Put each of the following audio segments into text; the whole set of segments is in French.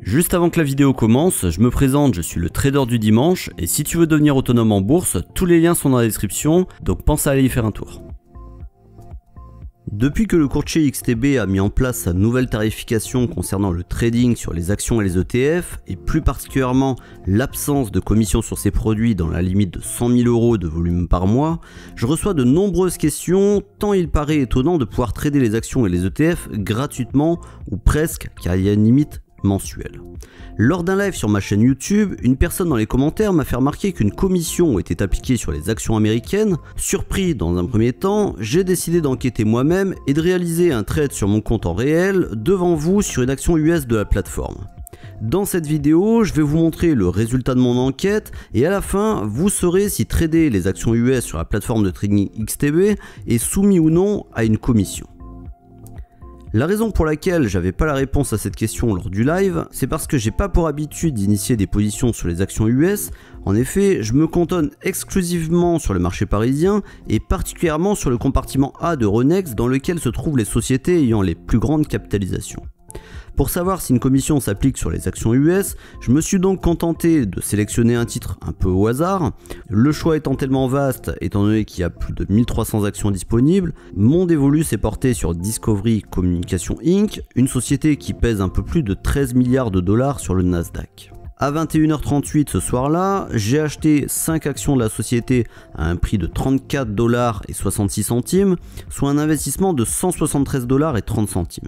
Juste avant que la vidéo commence, je me présente, je suis le trader du dimanche et si tu veux devenir autonome en bourse, tous les liens sont dans la description, donc pense à aller y faire un tour. Depuis que le courtier XTB a mis en place sa nouvelle tarification concernant le trading sur les actions et les ETF, et plus particulièrement l'absence de commission sur ces produits dans la limite de 100 000 € de volume par mois, je reçois de nombreuses questions tant il paraît étonnant de pouvoir trader les actions et les ETF gratuitement ou presque car il y a une limite mensuelle. Lors d'un live sur ma chaîne YouTube, une personne dans les commentaires m'a fait remarquer qu'une commission était appliquée sur les actions américaines. Surpris dans un premier temps, j'ai décidé d'enquêter moi-même et de réaliser un trade sur mon compte en réel devant vous sur une action US de la plateforme. Dans cette vidéo, je vais vous montrer le résultat de mon enquête et à la fin, vous saurez si trader les actions US sur la plateforme de trading XTB est soumis ou non à une commission. La raison pour laquelle j'avais pas la réponse à cette question lors du live, c'est parce que j'ai pas pour habitude d'initier des positions sur les actions US. En effet, je me cantonne exclusivement sur le marché parisien et particulièrement sur le compartiment A de Euronext dans lequel se trouvent les sociétés ayant les plus grandes capitalisations. Pour savoir si une commission s'applique sur les actions US, je me suis donc contenté de sélectionner un titre un peu au hasard. Le choix étant tellement vaste, étant donné qu'il y a plus de 1300 actions disponibles, mon dévolu s'est porté sur Discovery Communications Inc., une société qui pèse un peu plus de 13 milliards de dollars sur le Nasdaq. À 21h38 ce soir-là, j'ai acheté 5 actions de la société à un prix de 34,66 $, soit un investissement de 173,30 $.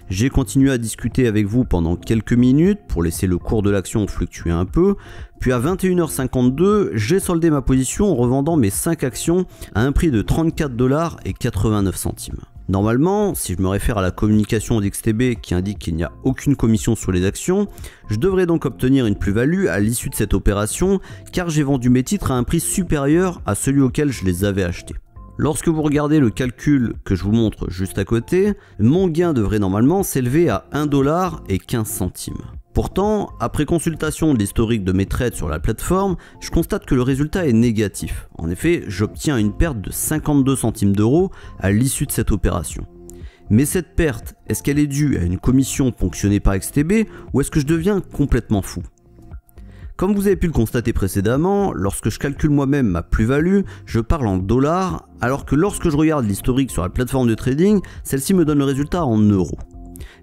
J'ai continué à discuter avec vous pendant quelques minutes pour laisser le cours de l'action fluctuer un peu, puis à 21h52, j'ai soldé ma position en revendant mes 5 actions à un prix de 34,89 $. Normalement, si je me réfère à la communication d'XTB qui indique qu'il n'y a aucune commission sur les actions, je devrais donc obtenir une plus-value à l'issue de cette opération car j'ai vendu mes titres à un prix supérieur à celui auquel je les avais achetés. Lorsque vous regardez le calcul que je vous montre juste à côté, mon gain devrait normalement s'élever à 1,15 $. Pourtant, après consultation de l'historique de mes trades sur la plateforme, je constate que le résultat est négatif. En effet, j'obtiens une perte de 52 centimes d'euros à l'issue de cette opération. Mais cette perte, est-ce qu'elle est due à une commission ponctionnée par XTB ou est-ce que je deviens complètement fou ? Comme vous avez pu le constater précédemment, lorsque je calcule moi-même ma plus-value, je parle en dollars, alors que lorsque je regarde l'historique sur la plateforme de trading, celle-ci me donne le résultat en euros.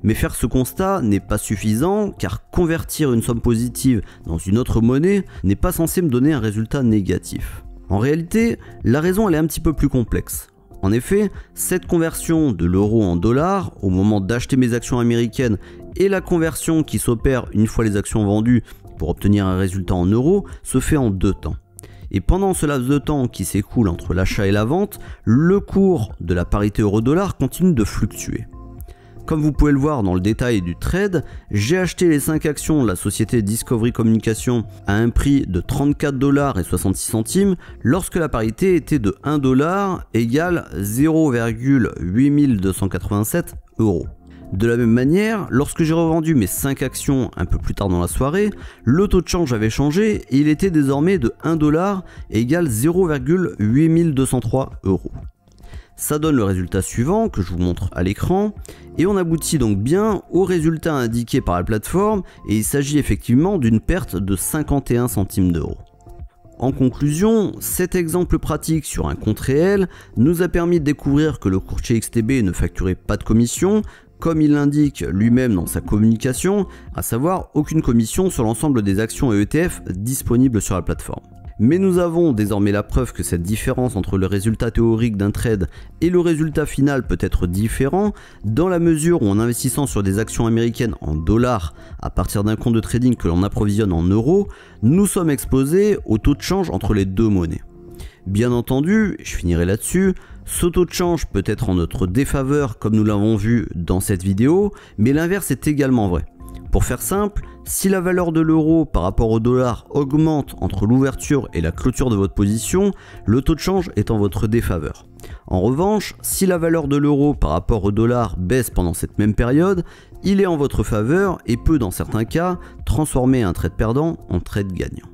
Mais faire ce constat n'est pas suffisant, car convertir une somme positive dans une autre monnaie n'est pas censé me donner un résultat négatif. En réalité, la raison elle est un petit peu plus complexe. En effet, cette conversion de l'euro en dollars au moment d'acheter mes actions américaines et la conversion qui s'opère une fois les actions vendues pour obtenir un résultat en euros se fait en 2 temps. Et pendant ce laps de temps qui s'écoule entre l'achat et la vente, le cours de la parité euro-dollar continue de fluctuer. Comme vous pouvez le voir dans le détail du trade, j'ai acheté les 5 actions de la société Discovery Communications à un prix de 34,66 $ lorsque la parité était de 1 $ égale 0,8287 €. De la même manière, lorsque j'ai revendu mes 5 actions un peu plus tard dans la soirée, le taux de change avait changé et il était désormais de 1 $ égale 0,8203 €. Ça donne le résultat suivant que je vous montre à l'écran et on aboutit donc bien au résultat indiqué par la plateforme et il s'agit effectivement d'une perte de 51 centimes d'euros. En conclusion, cet exemple pratique sur un compte réel nous a permis de découvrir que le courtier XTB ne facturait pas de commission, comme il l'indique lui-même dans sa communication, à savoir aucune commission sur l'ensemble des actions et ETF disponibles sur la plateforme. Mais nous avons désormais la preuve que cette différence entre le résultat théorique d'un trade et le résultat final peut être différent, dans la mesure où en investissant sur des actions américaines en dollars à partir d'un compte de trading que l'on approvisionne en euros, nous sommes exposés au taux de change entre les deux monnaies. Bien entendu, je finirai là-dessus, ce taux de change peut être en notre défaveur comme nous l'avons vu dans cette vidéo, mais l'inverse est également vrai. Pour faire simple, si la valeur de l'euro par rapport au dollar augmente entre l'ouverture et la clôture de votre position, le taux de change est en votre défaveur. En revanche, si la valeur de l'euro par rapport au dollar baisse pendant cette même période, il est en votre faveur et peut dans certains cas transformer un trade perdant en trade gagnant.